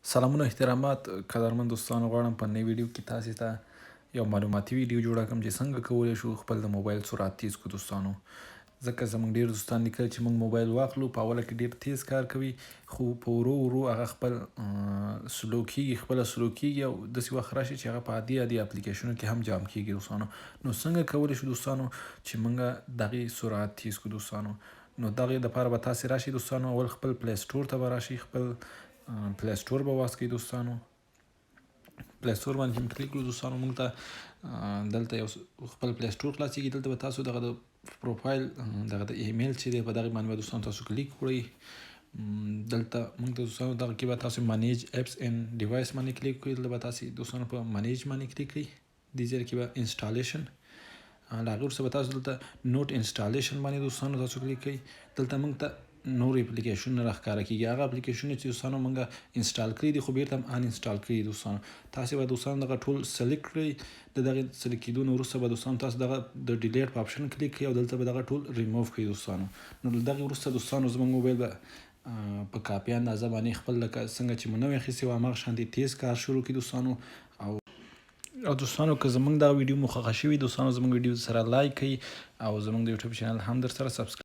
سلامونه احترامات قدرمن دوستانو، غواړم په نوې ویډیو کې تاسو ته یو معلوماتي ویډیو جوړه کړم چې څنګه کولی شو خپل د موبایل سرعت تیز کړو دوستانو. ځکه زموږ ډېر دوستان لیکل چې موږ موبایل واخلو په اوله کې ډېر تیز کار کوي، خو په ورو ورو هغه خپل سلو کېږي او داسې وخت راشي چې هغه په عادي اپلیکیشنونو کې هم جام کېږي دوستانو. نو څنګه کولی شو دوستانو چې موږ دغې سرعت تیز کړو دوستانو؟ نو دغې دپاره به تاسې راشئ دوستانو، اول خپل پلی سټور ته به راشئ، خپل پلی سټور به واس کوئ دوستانو. پلی سټور باندې چې کلیک کړو دوستانو، موږ ته دلته یو خپل پلی سټور خلاصېږي. دلته به تاسو دغه د پروفایل دغه د ایمیل چې دی په دغې باندې به دوستانو تاسو کلیک کړئ. دلته موږ ته دوستانو دغه کې به تاسو مانیج اپس اینډ ډیوایس باندې کلیک کړئ. دلته به تاسو دوستانو په مانیج باندې کلیک کړئ. دې ځای کې به انسټالیشن له هغې وروسته به تاسو دلته نوټ انسټالیشن باندې دوستانو تاسو کلیک کړئ. دلته موږ ته نور اپلیکیشنونه راښکاره کېږي، هغه اپلیکیشنونه چې دوستانو موږ انسټال کړي دي خو بیرته هم ان انسټال کړي دي دوستانو. تاسې به دوستانو دغه ټول سلیکټ کړئ. د دغې سلیکټ کېدو نه وروسته به دوستانو تاسو دغه د ډیلیټ په اپشن کلیک کړئ او دلته به دغه ټول ریموو کړئ دوستانو. نو له دغې وروسته دوستانو زموږ موبایل به په کافي اندازه باندې خپل لکه څنګه چې مو نوی اخیستی و هماغه شانتې تیز کار شروع کړي دوستانو. او دوستانو که زموږ دا ویډیو مو خوښه شوي دوستانو، زموږ ویډیو سره لایک کړئ او زموږ د یوټیوب چینل هم در سره سبسکرایب